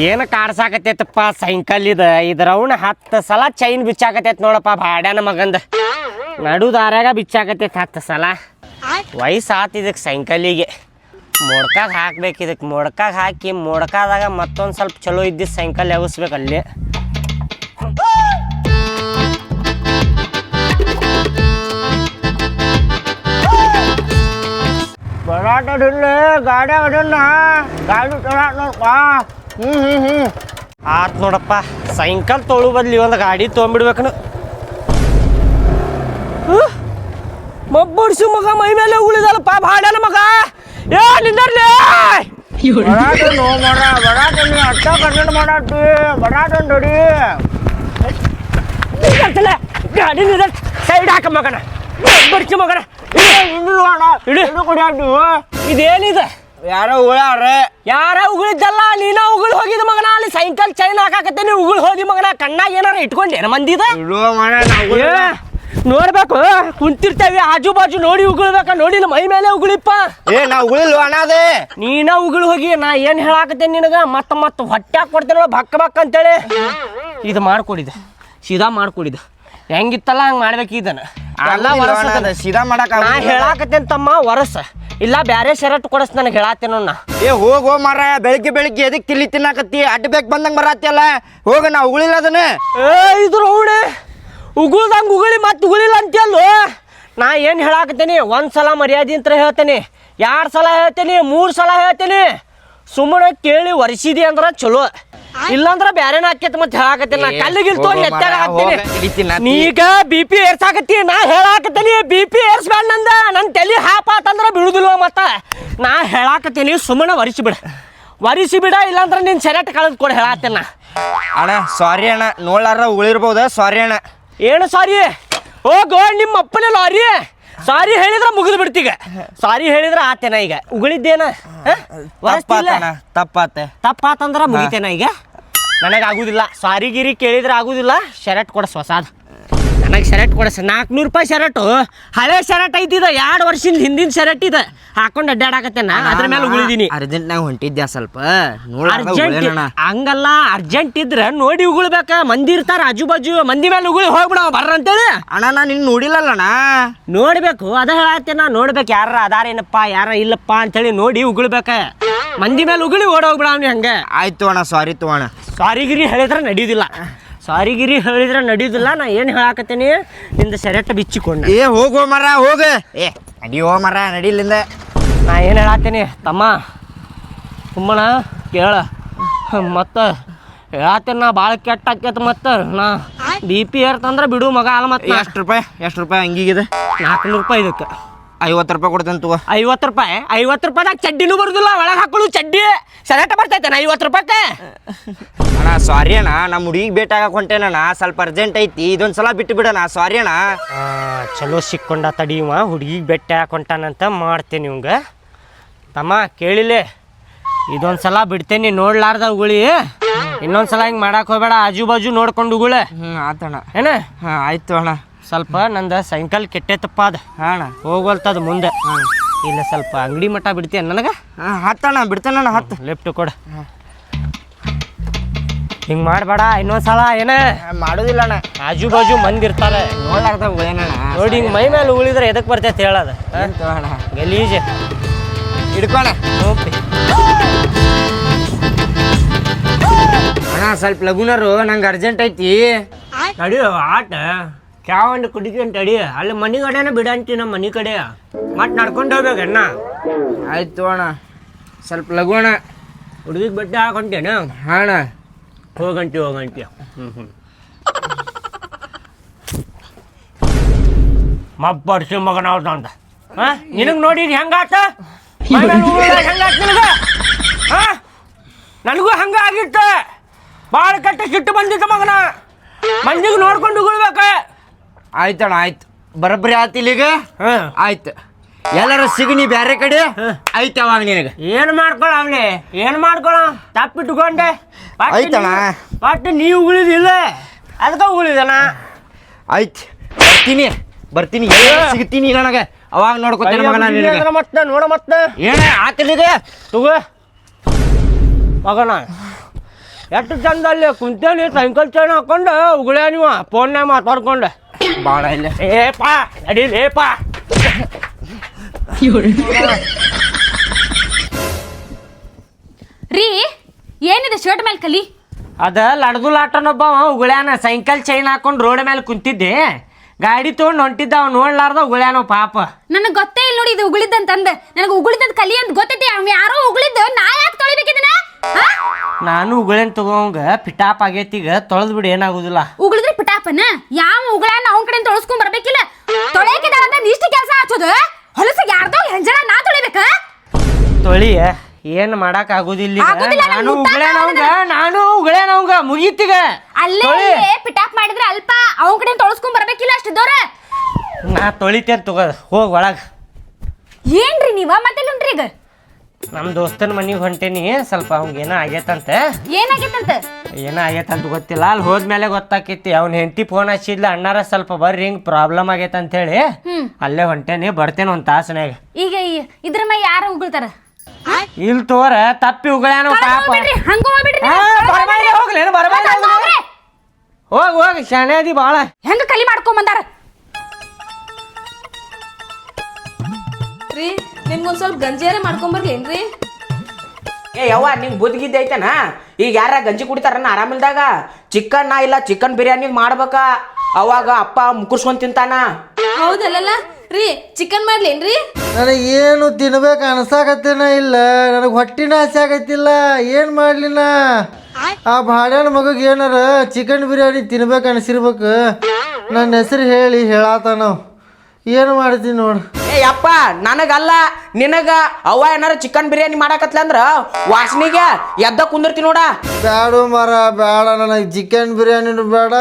ಏನು ಕಾಡ್ಸಾಕತ್ತೈತಪ್ಪ ಸೈಕಲ್ ಇದ್ರ ಅವನ 10 ಸಲ ಚೈನ್ ಬಿಚ್ಚಾಕತ್ತೈತ್ ನೋಡಪ್ಪ ಭಾಡ್ಯಾನ ಮಗಂದ ನಡು ದಾರ್ಯಾಗ ಬಿಚ್ಚಾಕತ್ತೈತ್ 10 ಸಲ ವಯಸ್ಸಾತ್ ಇದಕ್ಕೆ ಸೈಕಲಿಗೆ ಮೊಡ್ಕಾಗ ಹಾಕ್ಬೇಕು ಇದಕ್ಕೆ ಮೊಡ್ಕಾಗ ಹಾಕಿ ಮೊಡ್ಕಾದಾಗ ಮತ್ತೊಂದು ಸ್ವಲ್ಪ ಚಲೋ ಇದ್ದಿದ್ದು ಸೈಕಲ್ ಯಾವಿಸ್ಬೇಕು ಅಲ್ಲಿ ಬರಾಟದಿಲ್ಲ ಗಾಡಿ ಹೊಡೋಣ ಗಾಡಿ ನೋಡಪ್ಪ ಆತ್ ನೋಡಪ್ಪ ಸೈಕಲ್ ತೊಳು ಬದ್ಲಿ ಒಂದು ಗಾಡಿ ತೊಗೊಂಬಿಡ್ಬೇಕನು ಮಬ್ಬಡ್ಸು ಮಗ ಮೈ ಮೇಲೆ ಉಳಿದಲ್ಲಪ್ಪ ಭಾಡ್ಯಾನ ಮಗ ಏ ನಿಂದರ್ಲಿ ಬರಾಟನು ಮರ ಬರಾಟನು ಅಟ್ಟ ಕನ್ನಡ ಮಾಡಾಟಿ ಬರಾಟನ್ ದೊಡಿ ಗಾಡಿ ನಿಂದ ಸೈಡ್ ಹಾಕ ಮಗನ ಬಡ್ಸು ಮಗನ ಇದೇನಿದೆ ಯಾರೋ ಉಗುಳಿದ್ದಲ್ಲ ನೀನ ಉಗುಳು ಹೋಗಿದ ಮಗನ ಅಲ್ಲಿ ಸೈಕಲ್ ಚೈನ್ ಹಾಕಾಕತ್ತೇನೆ ಉಗುಳು ಹೋದಿ ಮಗನ ಕಣ್ಣಾಗ ಏನಾರ ಇಟ್ಕೊಂಡೇನ ಮಂದಿದ ನೋಡ್ಬೇಕು ಕುಂತಿರ್ತೇವಿ ಆಜು ಬಾಜು ನೋಡಿ ಉಗುಳ್ಬೇಕ ನೋಡಿಲ್ಲ ಮೈ ಮೇಲೆ ಉಗುಳಿಪ್ಪ ನಾ ಉಗುಳಿಲ್ವ ಅಣ್ಣಾದೆ ನೀನ ಉಗುಳು ಹೋಗಿ ನಾ ಏನ್ ಹೇಳಾಕತ್ತೇನೆ ನಿನಗ ಮತ್ತ ಹೊಟ್ಟ್ಯಾಗ ಕೊಡ್ತೇನೆ ಬಕ್ಕ ಅಂತೇಳಿ ಇದು ಮಾಡ್ಕೊಡಿದೆ ಸೀದಾ ಮಾಡ್ಕೊಡಿದ ಹೆಂಗಿತ್ತಲ್ಲ ಹಂಗ ಮಾಡ್ಬೇಕು ಇದನ್ನ ಸೀದಾ ಮಾಡಕ್ ನಾ ಹೇಳಾಕತ್ತೇನ್ ತಮ್ಮ ವರಸ ಇಲ್ಲ ಬ್ಯಾರೆ ಶರ್ಟ್ ಕೊಡಸ್ ನನಗೆ ಹೇಳಾತೇನೋ ನಾ ಹೋಗೋ ಮಾರ ಬೆಳಿಗ್ಗೆ ಎದಕ್ ತಿಳಿ ತಿನ್ನಾಕತ್ತಿ ಅಡ್ಡ ಬೇಕು ಬಂದಂಗ ಬರತ್ತಿಯಲ್ಲ ಹೋಗ ನಾ ಉಗುಳಿಲ್ಲ ಅದನ್ನ ಇದ್ರ ಅವಣೆ ಉಗುಳ್ದಂಗ ಉಗುಳಿ ಮತ್ತೆ ಉಗುಳಿಲ್ಲ ಅಂತೀಯಲ್ಲೋ ನಾ ಏನ್ ಹೇಳಾಕತ್ತೇನಿ 1 ಸಲ ಮರ್ಯಾದೆ ಅಂತ ಹೇಳ್ತೇನೆ 2 ಸಲ ಹೇಳ್ತೇನಿ 3 ಸಲ ಹೇಳ್ತೇನಿ ಸುಮ್ಮನೆ ಕೇಳಿ ಒರೆಸಿದಿ ಅಂದ್ರ ಚಲೋ ಇಲ್ಲಾಂದ್ರ ಬ್ಯಾರೇನ ಹಾಕೈತಿ ಮತ್ತೆ ಹೇಳಾಕತ್ತೀನಿ ನಾ ಕಲ್ಲಿಗಿಲ್ ತೊಗೊಂಡು ಎತ್ತಾಗ ಹಾಕ್ತೀನಿ ನೀಗ BP ಏರ್ಸಾಕತ್ತಿ ನಾ ಹೇಳಾಕತ್ತೀನಿ BP ಏರ್ಸ್ಬೇಡ ನನ್ನ ತಲೆ ಹಾಪಾತಂದ್ರ ಬಿಡುದಿಲ್ಲ ಮತ್ತ ನಾ ಹೇಳಾಕತ್ತೀನಿ ಸುಮ್ಮನೆ ಒರಿಸಿ ಬಿಡ ಇಲ್ಲಾಂದ್ರ ನಿನ್ ಶರ್ಟ್ ಕಳೆದ್ ಕೊಡ ಹೇಳಾತೇನ ಅಣ್ಣ ಸಾರಿ ಅಣ್ಣ ನೋಡ್ಲಾರ ಉಳಿರ್ಬೋದ ಸಾರಿ ಅಣ್ಣ ಏನು ಸಾರಿ ಹೋಗೋ ನಿಮ್ಮ ಅಪ್ಪನ ಲಾರಿ ಸಾರಿ ಹೇಳಿದ್ರ ಮುಗಿದು ಬಿಡ್ತೀಗ ಸಾರಿ ಹೇಳಿದ್ರ ಆತೇನ ಈಗ ಉಗುಳಿದ್ದೇನ ತಪ್ಪಾತಂದ್ರ ಮುಗಿತೇನ ಈಗ ನನಗಾಗುದಿಲ್ಲ ಸಾರಿ ಗಿರಿ ಕೇಳಿದ್ರೆ ಆಗುದಿಲ್ಲ ಶರ್ಟ್ ಕೊಡಸ್ ಹೊಸಾದ ನನಗೆ ಶರ್ಟ್ ಕೊಡಸ್ 400 ರೂಪಾಯಿ ಶರ್ಟು ಹಳೆ ಶರ್ಟ್ ಐತಿದ 2 ವರ್ಷದ ಹಿಂದಿನ ಶರ್ಟ್ ಇದೆ ಹಾಕೊಂಡು ಅಡ್ಡಾಡಕತ್ತೇನ ಅದ್ರ ಮೇಲೆ ಉಗುಳಿದೀನಿ ಅರ್ಜೆಂಟ್ ನಾಗ ಹೊಂಟಿದ್ಯಾ ಸ್ವಲ್ಪ ಹಂಗಲ್ಲ ಅರ್ಜೆಂಟ್ ಇದ್ರ ನೋಡಿ ಉಗುಳ್ಬೇಕ ಮಂದಿ ಇರ್ತಾರ ಆಜು ಬಾಜು ಮಂದಿ ಮೇಲೆ ಉಗುಳಿ ಹೋಗ್ಬಿಡ ಬರ್ರ ಅಂತೇಳಿ ಅಣ್ಣ ನಾ ನಿನ್ ನೋಡಿಲ್ಲಣ್ಣ ನೋಡ್ಬೇಕು ಅದ ಹೇಳತ್ತೇನ ನೋಡ್ಬೇಕು ಯಾರ ಅದಾರೇನಪ್ಪ ಯಾರ ಇಲ್ಲಪ್ಪ ಅಂತೇಳಿ ನೋಡಿ ಉಗುಳ್ಬೇಕ ಮಂದಿ ಮೇಲೆ ಉಗುಳಿ ಓಡೋಗ್ಬಿಡ ಅವ್ನಿ ಹಂಗ ಆಯ್ತು ಅಣ್ಣ ಸಾರಿ ತೋ ಅಣ್ಣ ಸಾರಿಗಿರಿ ಹೇಳಿದ್ರೆ ನಡೆಯುದಿಲ್ಲ ನಾ ಏನು ಹೇಳಾಕತ್ತೇನಿ ನಿಂದ ಶರ್ಟ್ ಬಿಚ್ಚಿಕೊಂಡ ಹೋಗೋ ಮರ ಹೋಗ ನಡಿಯೋ ಮರ ನಡಿಲಿಂದ ನಾ ಏನು ಹೇಳಾತೇನಿ ತಮ್ಮ ಸುಮ್ಮನ ಕೇಳ ಮತ್ತು ಹೇಳತ್ತೇನೆ ನಾ ಭಾಳ ಕೆಟ್ಟ ಆಕೈತೆ ಮತ್ತು ನಾ BP ಏರ್ತಂದ್ರೆ ಬಿಡು ಮಗ ಅಲ್ಲ ಮತ್ತೆ ಎಷ್ಟು ರೂಪಾಯಿ ಹಂಗಿಗಿದೆ 400 ರೂಪಾಯಿ ಇದಕ್ಕೆ 50 ರೂಪಾಯಿ ಕೊಡ್ತೇನೆ ತಗೋ 50 ರೂಪಾಯಿ 50 ರೂಪಾಯಿದಾಗ ಚಡ್ಡಿನೂ ಬರುದಿಲ್ಲ ಒಳಗೆ ಹಾಕೊಳ್ಳು ಚಡ್ಡಿ ಶರ್ಟ್ ಬರ್ತೈತೆ 50 ರೂಪಾಯಿಗೆ ಅಣ್ಣ ಸಾರಿ ಅಣ್ಣ ನಮ್ಮ ಹುಡುಗಿಗೆ ಭೇಟಿ ಆಗಕ್ಕೆ ಹೊಂಟೇನಣ್ಣ ಸ್ವಲ್ಪ ಅರ್ಜೆಂಟ್ ಐತಿ ಇದೊಂದು ಸಲ ಬಿಟ್ಟು ಬಿಡೋಣ ಸಾರಿ ಅಣ್ಣ ಚಲೋ ಸಿಕ್ಕೊಂಡ ತಡಿಯುವ ಹುಡುಗಿಗೆ ಭೇಟಿ ಹಾಕೊಂಟಾನಂತ ಮಾಡ್ತೇನೆ ಇವಂಗ ತಮ್ಮ ಕೇಳಿಲೆ ಇದೊಂದು ಸಲ ಬಿಡ್ತೇನೆ ನೋಡ್ಲಾರ್ದ ಉಗುಳಿ ಇನ್ನೊಂದು ಸಲ ಹಿಂಗೆ ಮಾಡಕ್ಕೆ ಹೋಗ್ಬೇಡ ಆಜು ಬಾಜು ನೋಡ್ಕೊಂಡು ಉಗುಳೆ ಆತಣ್ಣ ಏನ ಆಯ್ತು ಅಣ್ಣ ಸ್ವಲ್ಪ ನಂದು ಸೈಕಲ್ ಕೆಟ್ಟೈತಪ್ಪ ಅದು ಅಣ್ಣ ಹೋಗ್ವಲ್ತದ ಮುಂದೆ ಇಲ್ಲ ಸ್ವಲ್ಪ ಅಂಗಡಿ ಮಟ್ಟ ಬಿಡ್ತೀಯ ನನಗೆ ಹತ್ತಣ್ಣ ಬಿಡ್ತೇನಣ್ಣ ಹತ್ತು ಲೆಫ್ಟ್ ಕೊಡ ಹಿಂಗೆ ಮಾಡಬೇಡ ಇನ್ನೊಂದು ಸಲ ಏನೇ ಮಾಡೋದಿಲ್ಲ ಅಣ್ಣ ಆಜು ಬಾಜು ಮಂದಿ ಇರ್ತಾರೆ ನೋಡ್ಲಾರ್ದ ಉಗಳೇನಣ್ಣ ನೋಡಿ ಹಿಂಗೆ ಮೈ ಮೇಲೆ ಉಳಿದ್ರೆ ಎದಕ್ಕೆ ಬರ್ತೈತೆ ಹೇಳೋದು ಅಣ್ಣ ಗಲೀಜೆ ಹಿಡ್ಕೋಣ ಹೋಗ್ತಿ ಅಣ್ಣ ಸ್ವಲ್ಪ ಲಗುನರು ನಂಗೆ ಅರ್ಜೆಂಟ್ ಐತಿ ತಡಿಯೋ ಆಟ ಕ್ಯಾವಂಡು ಕುಡಿಕೊಂಡ್ ತಡಿ ಅಲ್ಲಿ ಮನೆ ಕಡೆನ ಬಿಡಂತಿ ನಮ್ಮ ಮನೆ ಕಡೆ ಮತ್ತೆ ನಡ್ಕೊಂಡು ಹೋಗ್ಬೇಕಣ್ಣ ಆಯ್ತು ಅಣ್ಣ ಸ್ವಲ್ಪ ಲಗುಣ ಹುಡುಗಿಗೆ ಬಟ್ಟೆ ಹಾಕೊಂತೇನೆ ಅಣ್ಣ ಹೋಗಂಟಿ ಮಬ್ಬಡ್ಸಿ ಮಗನ ಅಂತ ನಿನಗೆ ನೋಡಿ ಹೆಂಗಾತ ನನಗೂ ಹಂಗ ಆಗಿತ್ತ ಭಾಳ ಕಟ್ಟ ಸಿಟ್ಟು ಬಂದಿತ್ತು ಮಗನ ಮಂದಿಗೆ ನೋಡ್ಕೊಂಡು ಉಗುಳ್ಬೇಕ ಆಯ್ತಣ್ಣ ಆಯ್ತು ಬರಬ್ಬರಿ ಆಯ್ತು ಇಲ್ಲಿಗ ಆಯ್ತು ಎಲ್ಲಾರ ಸಿಗನಿ ಬ್ಯಾರೆ ಕಡೆ ಆಯ್ತು ಅವಾಗ ನಿನಗೆ ಏನು ಮಾಡ್ಕೊಳ ತಪ್ಪಿಟ್ಕೊಂಡೆ ಆಯ್ತಣ್ಣ ಬಟ್ ನೀವು ಉಗುಳಿದಿಲ್ಲ ಅದಕ್ಕೆ ಉಗುಳಿದಣ ಆಯ್ತು ಬರ್ತೀನಿ ಸಿಗ್ತೀನಿ ಈಗ ನನಗೆ ಅವಾಗ ನೋಡ್ಕೊತೀನಿ ಮಗನ ಮತ್ತೆ ನೋಡ ಮತ್ತೆ ಏನೇ ಆತಿಲ್ಲಿದೆ ತಗೋ ಮಗನ ಎಷ್ಟು ಚಂದ ಅಲ್ಲಿ ಕುಂತೇನಿ ಸೈಕಲ್ ಚೈನ್ ಹಾಕೊಂಡು ಉಗುಳ್ಯ ನೀವು ಫೋನ್ಯಾಗ ಮಾತಾಡ್ಕೊಂಡು ಭಾಳ ಇಲ್ಲ ಏಪಾ ನಡೀಲೇಪ ರೀ ಏನಿದೆ ಶರ್ಟ್ ಮೇಲೆ ಕಲಿ ಅದ ಲಡ್ದು ಲಾಟನೊಬ್ಬ ಉಗುಳ್ಯಾನ ಸೈಕಲ್ ಚೈನ್ ಹಾಕೊಂಡು ರೋಡ್ ಮೇಲೆ ಕುಂತಿದ್ದೆ ಗಾಡಿ ತೊಗೊಂಡು ಹೊಂಟಿದ್ದ ಅವ್ ನೋಡ್ಲಾರ್ದ ಉಗುಳ್ಯಾನೋ ಪಾಪ ನನಗೆ ಗೊತ್ತೇ ಇಲ್ಲ ನೋಡಿ ಇದು ಉಗುಳಿದ್ದಂತಂದ ನನಗೆ ಉಗುಳಿದಂತ ಕಲಿ ಅಂತ ಗೊತ್ತೈತಿ ಅವ್ ಯಾರೋ ಉಗುಳಿದ್ದು ನಾ ಯಾಕೆ ತೊಳಿಬೇಕಿದನ ನಾನು ಉಗುಳೇನ್ ತಗೋಂಗ ಪಿಟಾಪ್ ಆಗೈತಿ ಈಗ ತೊಳೆದ್ ಬಿಡಿ ಏನಾಗುದಿಲ್ಲ ಉಗುಳಿದ್ರೆ ಪಿಟಾಪನ ಯಾವ ಉಗುಳನ್ನ ಅವನ ಕಡೆ ತೊಳಸ್ಕೊಂಡ್ ಬರ್ಬೇಕಿಲ್ಲ ತೊಳೆಯಕಿದಾರಂತ ಇಷ್ಟು ಕೆಲಸ ಹಚ್ಚೋದು ಹೊಲಸಿಗೆ ಯಾರ್ದೋ ಹೆಂಜಳ ನಾ ತೊಳಿಬೇಕ ತೊಳಿ ಏನ್ ಮಾಡಕ್ ಆಗುದಿಲ್ಲ ನಾನು ಉಗುಳೇನವಂಗ ಮುಗೀತಿಗ ಅಲ್ಲೇ ಪಿಟಾಪ್ ಮಾಡಿದ್ರೆ ಅಲ್ಪ ಅವನ ಕಡೆ ತೊಳಸ್ಕೊಂಡ್ ಬರ್ಬೇಕಿಲ್ಲ ಅಷ್ಟಿದ್ದವ್ರ ನಾ ತೊಳಿತೇನ್ ತಗೋ ಹೋಗ್ ಒಳಗ ಏನ್ರಿ ನೀವ ಮತ್ತೆ ಹೊಂಟ್ರಿ ಈಗ ನಮ್ ದೋಸ್ತನ ಮನಿಗೆ ಹೊಂಟೇನಿ ಸ್ವಲ್ಪ ಅವಂಗ ಏನೋ ಆಗೇತಂತ ಏನೋ ಆಗೇತಂತ ಗೊತ್ತಿಲ್ಲ ಅಲ್ಲಿ ಹೋದ್ಮೇಲೆ ಗೊತ್ತಾಕೈತಿ ಅವ್ನ ಹೆಂಡತಿ ಫೋನ್ ಹಚ್ಚಿದ್ಲ ಅಣ್ಣಾರ ಸ್ವಲ್ಪ ಬರ್ರಿ ಹಿಂಗ್ ಪ್ರಾಬ್ಲಮ್ ಆಗೈತಂತ ಹೇಳಿ ಅಲ್ಲೇ ಹೊಂಟೇನಿ ಬರ್ತೇನೆ ಒಂದ್ ತಾಸನ್ಯಾಗ ಈಗ ಇದ್ರ ಮೇಲೆ ಯಾರು ಉಗುಳ್ತಾರ ಇಲ್ ತೋರ ತಪ್ಪಿ ಉಗುಳ್ಯಾನೋ ಪಾಪ ಹೋಗ್ ಶಾಣೆ ಅದಿ ಬಾಳ ಹೆಂಗ ಕಲಿ ಮಾಡ್ಕೊಂಡ್ ಬಂದಾರ ರೀ ನಿಮ್ಗೊಂದ್ ಸ್ವಲ್ಪ ಗಂಜಿಯಾರ ಮಾಡ್ಕೊಂಬರ್ಲೇನ್ರಿ ಏ ಯವ್ವ ನಿಂಗೆ ಬುದ್ಧಿಗಿದ್ದ ಐತನ ಈಗ ಯಾರ ಗಂಜಿ ಕುಡಿತಾರನ್ನ ಆರಾಮಿಲ್ದಾಗ ಚಿಕನ್ ಇಲ್ಲ ಚಿಕನ್ ಬಿರಿಯಾನಿ ಮಾಡ್ಬೇಕ ಅವಾಗ ಅಪ್ಪ ಮುಕುರ್ಸ್ಕೊಂಡ್ ತಿಂತಾನ ಹೌದಲ್ಲ ರೀ ಚಿಕನ್ ಮಾಡ್ಲೇನ್ರಿ ನನಗೇನು ತಿನ್ಬೇಕು ಅನ್ಸಾಕತ್ತೇನ ಇಲ್ಲ ನನಗೆ ಹೊಟ್ಟಿನ ಆಸೆ ಆಗತ್ತಿಲ್ಲ ಏನು ಮಾಡ್ಲಿನ ಆ ಭಾಡ್ಯಾನ ಮಗಗೆ ಏನಾರ ಚಿಕನ್ ಬಿರಿಯಾನಿ ತಿನ್ಬೇಕು ಅನ್ಸಿರ್ಬೇಕು ನನ್ನ ಹೆಸರು ಹೇಳಿ ಹೇಳಾತಾನ ಏನು ಮಾಡ್ತೀನಿ ನೋಡು ಏ ಅಪ್ಪ ನನಗಲ್ಲ ನಿನಗ ಅವ್ವ ಏನಾರ ಚಿಕನ್ ಬಿರಿಯಾನಿ ಮಾಡಾಕತ್ಲ ಅಂದ್ರ ವಾಸನಿಗೆ ಎದ್ದ ಕುಂದಿರ್ತಿ ನೋಡ ಬ್ಯಾಡು ಮರ ಬೇಡ ನನಗೆ ಚಿಕನ್ ಬಿರಿಯಾನಿನೂ ಬೇಡ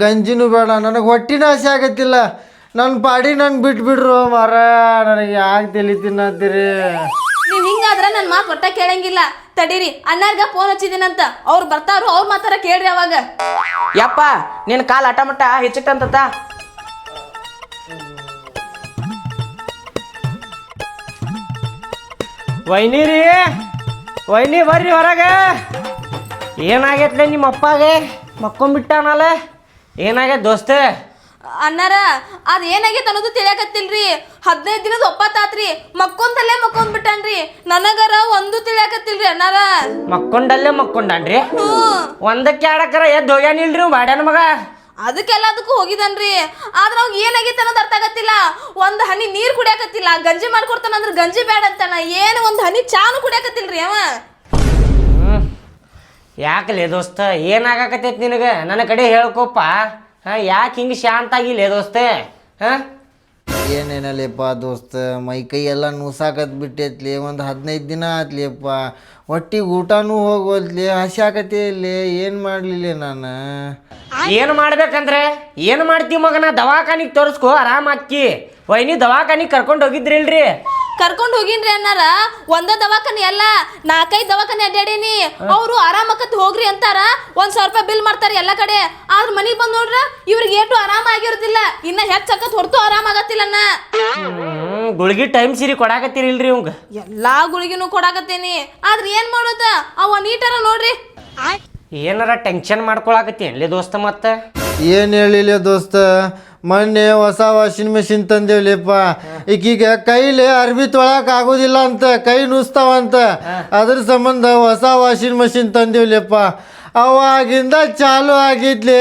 ಗಂಜಿನೂ ಬೇಡ ನನಗೆ ಹೊಟ್ಟಿನ ಆಸೆ ಆಗತ್ತಿಲ್ಲ ನನ್ನ ಪಾಡಿ ನಂಗೆ ಬಿಟ್ಬಿಡ್ರು ಮರ ನನಗೆ ಯಾಕೆ ತಲೆ ತಿನ್ನತ್ತೀರಿ ನೀವ್ ಹಿಂಗಾದ್ರ ನನ್ ಮಾತ್ ಒಟ್ಟ ಕೇಳಂಗಿಲ್ಲ ತಡೀರಿ ಅಣ್ಣಾರ್ಗ ಫೋನ್ ಹಚ್ಚಿದ್ದೀನಂತ ಅವ್ರು ಬರ್ತಾರು ಅವ್ರ ಮಾತಾರ ಕೇಳ್ರಿ ಅವಾಗ ಯಪ್ಪ ನಿನ್ ಕಾಲ್ ಅಟಮಟ ಹೆಚ್ಚಿಟ್ಟಂತ ವೈನಿ ಬರ್ರಿ ಹೊರಗೆ ಏನಾಗೈತ್ಲೆ ನಿಮ್ಮ ಅಪ್ಪಗೆ ಮಕ್ಕೊಂಬಿಟ್ಟಾನಲ್ಲ ಏನಾಗೈತ್ ದೋಸ್ತೆ ಅಣ್ಣಾರ ಅದ್ ಏನಾಗೈತೆ ಅನ್ನೋದು ತಿಳಿಯಾಕತ್ತಿಲ್ರಿ 15 ದಿನದ ಒಪ್ಪತ್ತಾತ್ರಿ ಮಕ್ಕೊಂದಲ್ಲೇ ಮಕ್ಕೊಂಡ್ಬಿಟ್ಟಾನ್ರಿ ನನಗರ ಒಂದು ತಿಳಿಯಾಕತ್ತಿಲ್ರಿ ಅಣ್ಣಾರ ಮಕ್ಕೊಂಡಲ್ಲೇ ಮಕ್ಕೊಂಡಾನ್ರಿ ಒಂದಕ್ಕೆ ಆಡಕರ ಎದ್ದು ಹೋಗ್ಯಾನಿಲ್ರಿ ಬಾಡ್ಯಾನ ಮಗ ಅದಕ್ಕೆಲ್ಲದಕ್ಕೂ ಹೋಗಿದನ್ರಿ ಆದ್ರ ಅವ್ಗ ಏನಾಗೈತೆ ಅನ್ನೋದು ಅರ್ಥ ಆಗತ್ತಿಲ್ಲ ಒಂದ್ ಹನಿ ನೀರ್ ಕುಡಿಯಾಕತ್ತಿಲ್ಲ ಗಂಜಿ ಮಾಡ್ಕೊಡ್ತಾನ ಅಂದ್ರ ಗಂಜಿ ಬೇಡ ಅಂತಾನ ಏನು ಒಂದ್ ಹನಿ ಚಾನು ಕುಡಿಯಾಕತ್ತಿಲ್ರಿ ಅವ ಯಾಕಲೇ ದೋಸ್ತ ಏನಾಗಕತ್ತೈತಿ ನಿನಗೆ ನನ್ನ ಕಡೆ ಹೇಳ್ಕೊಪ್ಪ ಯಾಕೆ ಹಿಂಗೆ ಶಾಂತ ಆಗಿಲ್ಲ ದೋಸ್ತೆ ಏನೇನಲ್ಲಪ್ಪ ದೋಸ್ತ ಮೈ ಕೈ ಎಲ್ಲ ನುಸಾಕತ್ ಬಿಟ್ಟೈತ್ಲಿ ಒಂದು 15 ದಿನ ಆತ್ಲಿಯಪ್ಪ ಒಟ್ಟಿಗೆ ಊಟನೂ ಹೋಗೋದ್ಲಿ ಹಸಿ ಆಕತಿ ಇಲ್ಲಿ ಏನು ಮಾಡಲಿಲ್ಲ ನಾನು ಏನು ಮಾಡ್ಬೇಕಂದ್ರೆ ಏನು ಮಾಡ್ತೀವಿ ಮಗನ ದವಾಖಾನಿಗೆ ತೋರಿಸ್ಕೊ ಆರಾಮ ಆಕ್ಕಿ ವೈನಿ ದವಾಖಾನಿಗೆ ಕರ್ಕೊಂಡು ಹೋಗಿದ್ರಿಲ್ರಿ ಕರ್ಕೊಂಡ್ ಹೋಗಿನ್ರಿ ಅಣ್ಣಾರ ಒಂದ ದವಾಖಾನಿ ಅಲ್ಲ 4-5 ದವಾಖಾನಿ ಅಡ್ಡಾಡೇನಿ ಅವ್ರು ಆರಾಮಕತ್ ಹೋಗ್ರಿ ಅಂತಾರ 1,000 ರೂಪಾಯಿ ಬಿಲ್ ಮಾಡ್ತಾರ ಎಲ್ಲ ಕಡೆ ಆದ್ರ ಮನಿಗ್ ಬಂದ್ ನೋಡ್ರ ಇವ್ರಿಗೆ ಏಟು ಆರಾಮ ಆಗಿರೋದಿಲ್ಲ ಇನ್ನ ಹೆಚ್ಚಕತ್ ಹೊರತು ಆರಾಮ ಆಗತ್ತಿಲ್ಲ ಅಣ್ಣ ಗುಳಿಗೆ ಟೈಮ್ ಸೀರಿ ಕೊಡಾಕತ್ತೀರಿಲ್ರಿ ಅವಂಗ ಎಲ್ಲಾ ಗುಳಿಗಿನೂ ಕೊಡಾಕತ್ತೇನಿ ಆದ್ರ ಏನ್ ಮಾಡೋದ ಅವ ನೀಟಾರ ನೋಡ್ರಿ ಏನಾರ ಟೆನ್ಷನ್ ಮಾಡ್ಕೊಳಕತ್ತಿ ಎಲ್ಲಿ ದೋಸ್ತ ಮತ್ತೆ ಏನು ಹೇಳಿಲ್ಲ ದೋಸ್ತ ಮೊನ್ನೆ ಹೊಸ ವಾಷಿಂಗ್ ಮೆಷಿನ್ ತಂದೇವ್ಲಿಪ್ಪ ಈಗೀಗ ಕೈಲಿ ಅರ್ಬಿ ತೊಳಕ್ ಆಗೋದಿಲ್ಲ ಅಂತ ಕೈ ನುಸ್ತಾವಂತ ಅದ್ರ ಸಂಬಂಧ ಹೊಸ ವಾಷಿಂಗ್ ಮೆಷಿನ್ ತಂದೇವ್ಲಿಪ್ಪ ಅವಾಗಿಂದ ಚಾಲು ಆಗಿದ್ಲಿ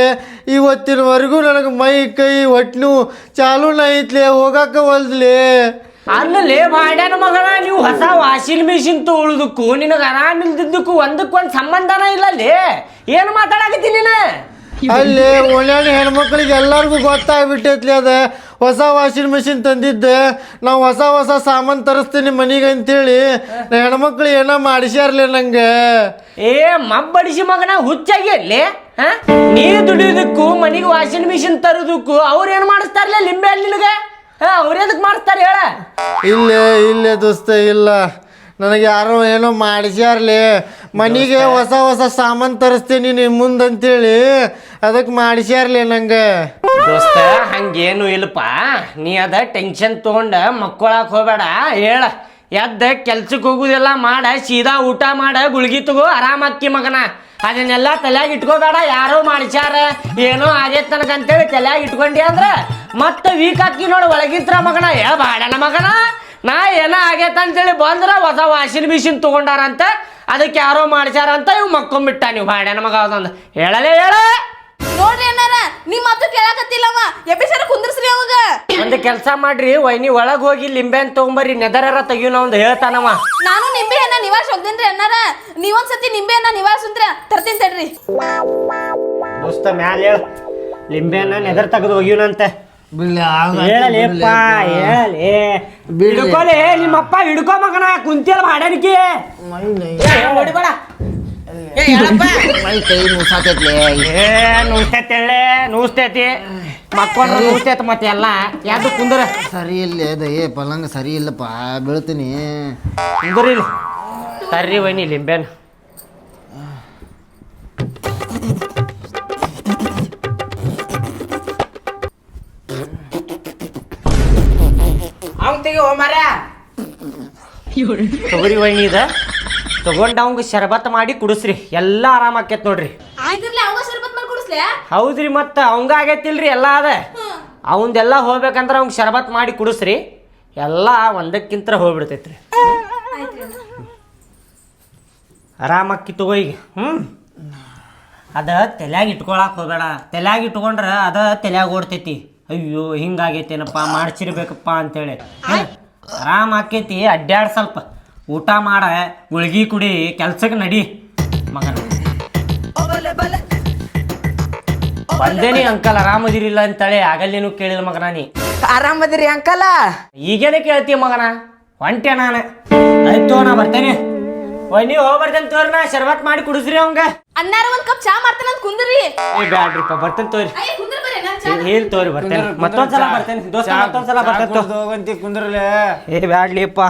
ಇವತ್ತಿನವರೆಗೂ ನನಗೆ ಮೈ ಕೈ ಹೊಟ್ಟೆನು ಚಾಲೂನ ಐತ್ಲಿ ಹೋಗಕ್ಕೆ ಹೊಲ್ದ್ಲಿ ಅಲ್ಲೇ ಮಾಡ್ಯಾನ ಮಗನ ನೀವು ಹೊಸ ವಾಷಿಂಗ್ ಮಿಷಿನ್ ತೊಗೊಳುದಕ್ಕೂ ನಿನಗೆ ಆರಾಮಿಲ್ದಿದ್ದಕ್ಕೂ ಒಂದಕ್ಕೊಂದು ಸಂಬಂಧನ ಇಲ್ಲ ಅಲ್ಲಿ ಏನು ಮಾತಾಡಕತ್ತಿ ನೀನು ಅಲ್ಲಿ ಒಳ್ಳೆ ಹೆಣ್ಮಕ್ಳಿಗೆ ಎಲ್ಲರಿಗೂ ಗೊತ್ತಾಗ್ಬಿಟ್ಟೈತ್ಲಿ ಅದ ಹೊಸ ವಾಷಿಂಗ್ ಮೆಷಿನ್ ತಂದಿದ್ದೆ ನಾವು ಹೊಸ ಸಾಮಾನು ತರಿಸ್ತೀನಿ ಮನೆಗೆ ಅಂತೇಳಿ ಹೆಣ್ಮಕ್ಳು ಏನೋ ಮಾಡಿಸ್ಯಾರ್ಲಿ ನಂಗೆ ಮಬ್ಬಡಿಸಿ ಮಗನ ಹುಚ್ಚಾಗಿ ಅಲ್ಲಿ ನೀ ದುಡಿಯೋದಕ್ಕೂ ಮನೆಗೆ ವಾಷಿಂಗ್ ಮಿಷಿನ್ ತರೋದಕ್ಕೂ ಅವ್ರು ಏನು ಮಾಡಿಸ್ತಾರಲ್ಲ ಲಿಂಬೆ ಅಲ್ಲಿ ನಿನಗೆ ಅವ್ರು ಎದಕ್ಕೆ ಮಾಡಿಸ್ತಾರೆ ಹೇಳ ಇಲ್ಲೇ ದೋಸ್ತ ಇಲ್ಲ ನನಗೆ ಯಾರೋ ಏನೋ ಮಾಡಿಸ್ಯಾರ್ಲಿ ಮನೆಗೆ ಹೊಸ ಸಾಮಾನು ತರಿಸ್ತೀನಿ ನಿಮ್ಮ ಮುಂದಂತೇಳಿ ಅದಕ್ಕೆ ಮಾಡಿಸ್ಯಾರ್ಲಿ ನಂಗೆ ದೋಸ್ತ ಹಂಗೇನು ಇಲ್ಲಪ್ಪ ನೀ ಅದ ಟೆನ್ಷನ್ ತೊಗೊಂಡ ಮಕ್ಕೊಳಕ್ ಹೋಗ್ಬೇಡ ಹೇಳ ಎದ್ದ ಕೆಲ್ಸಕ್ಕೆ ಹೋಗುದೆಲ್ಲ ಮಾಡ ಸೀದಾ ಊಟ ಮಾಡ ಗುಳ್ಗಿ ತಗೋ ಆರಾಮಕ್ಕಿ ಮಗನ ಅದನ್ನೆಲ್ಲ ತಲೆಯಾಗ ಇಟ್ಕೋಬೇಡ. ಯಾರೋ ಮಾಡ್ಸ್ಯಾರ ಏನೋ ಆಗೈತ್ ನನಗಂತೇಳಿ ತಲೆಯಾಗ ಇಟ್ಕೊಂಡಿ ಅಂದ್ರ ಮತ್ತೆ ವೀಕ್ ಹಾಕಿ ನೋಡಿ ಒಳಗಿತ್ರ ಮಗನ. ಬಾಡನ ಮಗನ, ನಾ ಏನೋ ಆಗೈತ ಅಂತೇಳಿ ಬಂದ್ರ ಹೊಸ ವಾಷಿಂಗ್ ಮಿಷಿನ್ ತಗೊಂಡಾರಂತ, ಅದಕ್ಕೆ ಯಾರೋ ಮಾಡ್ಸ್ಯಾರ ಅಂತ ಇವ್ ಮಕ್ಕೊಂಬಿಟ್ಟ. ನೀವು ಬಾಡ್ಯಾನ ಮಗ ಅದೊಂದು ಹೇಳಲೇ ಹೇಳ. ನೋಡ್ರಿ ಅಣ್ಣಾರ ನಿಮ್ ಮಾತು ಕೇಳಾಕತ್ತಿಲ್ಲವ ಎಬ್ಬಿಸಾರ ಕುಂದ್ರಸ್ರಿ ಅವಾಗ. ಒಂದು ಕೆಲಸ ಮಾಡ್ರಿ, ವೈನಿ ಒಳಗ್ ಹೋಗಿ ಲಿಂಬೆ ಅಂತ ತಗೊಂಬರ್ರಿ, ನೆದರ ತೆಗಿಯೋಣ ಒಂದು ಹೇಳ್ತಾನವ. ನಾನು ನಿಂಬೆ ಹಣ್ಣ ನಿವಾರಿಸಿ ಹೋಗ್ತೇನ್ರಿ ಅಣ್ಣಾರ. ನೀವೊಂದ್ಸತಿ ನಿಂಬೆ ಹಣ್ಣ ನಿವಾರಿಸಿದ್ರ ತರ್ತೀನಿ ತಡ್ರಿ. ದೋಸ್ತ ಮ್ಯಾಲ ಹೇಳ, ಲಿಂಬೆ ಹಣ್ಣ ನೆದರ್ ತೆಗೆದು ಹೋಗಿವನಂತೆ. ಹೇಳಲೇಪ್ಪ ಹೇಳಲಿ. ಹಿಡ್ಕೊಲೆ ನಿಮ್ಮಪ್ಪ ಹಿಡ್ಕೊ ಮಗನ, ಕುಂತಿಯಲ್ಲ ಬಾಡ್ಯಾನಿಕೆ ಹೊಡಿಬೇಡ. ನೂಸ್ತೈತಿ ಮಕ್ಕೊಂಡ್ರ ನೂಸ್ತೈತಿ ಮತ್ತೆ ಎಲ್ಲ ಯಾವ್ದು ಕುಂದ್ರ ಸರಿ ಇಲ್ಲ ದಯೇ ಪಲಂಗ ಸರಿ ಇಲ್ಲಪ್ಪ, ಬೀಳ್ತೀನಿ. ಕುಂದ್ರಿಲ್ಲ ತರ್ರಿ ವೈನಿ ಲಿಂಬೆನ್. ಅವ್ನ್ ತೆಗಿ ಹೋಮಾರ. ತೊಗರಿ ವೈನಿ ಇದ ತಗೊಂಡ್ ಅವಂಗ ಶರಬತ್ ಮಾಡಿ ಕುಡಿಸ್ರಿ, ಎಲ್ಲ ಆರಾಮ ಆಕೇತ್ ನೋಡ್ರಿ. ಆಯ್ತಿರ್ಲಿ ಅವಾಗ ಶರ್ಬತ್ ಮಾಡಿ ಕುಡಿಸ್ಲೆ. ಹೌದ್ರಿ, ಮತ್ತ ಅವಂಗ ಆಗೈತಿಲ್ರಿ ಎಲ್ಲ ಅದ. ಅವಂದೆಲ್ಲ ಹೋಗ್ಬೇಕಂದ್ರ ಅವಂಗ ಶರಬತ್ ಮಾಡಿ ಕುಡಿಸ್ರಿ, ಎಲ್ಲ ಒಂದಕ್ಕಿಂತ ಹೋಗ್ಬಿಡ್ತೈತ್ರಿ. ಆರಾಮಕ್ಕಿ ತಗೋ ಈಗ. ಅದ ತಲ್ಯಾಗ ಇಟ್ಕೊಳಕ್ ಹೋಗ್ಬೇಡ. ತಲ್ಯಾಗ ಇಟ್ಕೊಂಡ್ರ ಅದ ತಲ್ಯಾಗ ಓಡ್ತೈತಿ. ಅಯ್ಯೋ ಹಿಂಗಾಗೈತೇನಪ್ಪ, ಮಾಡ್ಸಿರ್ಬೇಕಪ್ಪ ಅಂತೇಳಿ. ಆರಾಮ ಆಕೈತಿ. ಅಡ್ಡಾಡ್, ಸ್ವಲ್ಪ ಊಟ ಮಾಡ, ಗುಳ್ಗಿ ಕುಡಿ, ಕೆಲ್ಸಕ್ಕೆ ನಡಿ ಮಗನ. ಬಂದೇನಿ ಅಂಕಲ್ ಆರಾಮದಿರಿಲ್ಲ ಅಂತೇಳಿ ಆಗಲ್ಲೇನು ಕೇಳಿಲ್ಲ ಮಗನ. ನೀ ಆರಾಮದಿರಿ ಅಂಕಲ? ಈಗೇನೆ ಕೇಳ್ತೀಯ ಮಗನ, ಹೊಂಟೆ ನಾನು. ಆಯ್ತು ನಾ ಬರ್ತೇನೆ. ನೀವು ಹೋಗಿ ಬರ್ತೇನೆ ತೋರಿ, ನಾ ಶರ್ಬತ್ ಮಾಡಿ ಕುಡಿಸ್ರಿ ಅವಂಗ. ಅಣ್ಣಾರ ಒಂದ್ ಕಪ್ ಚಾ ಮಾಡ್ತಾನಂತ ಕುಂದ್ರಿ. ಬ್ಯಾಡ್ರಿಪ್ಪ, ಬರ್ತೇನೆ ತೋರಿ. ಕುಂದ್ರ ಬರ್ರಿ ಅಣ್ಣ ಚಾ. ಏನ್ ತೋರಿ ಬರ್ತೇನೆ, ಮತ್ತೊಂದ್ಸಲ ಬರ್ತೇನೆ ದೋಸ್ತ, ಮತ್ತೊಂದ್ಸಲ ಬರ್ತೇನೆ. ಕುಂದ್ರಲೆ ಬ್ಯಾಡ್ಲಿಪ್ಪ.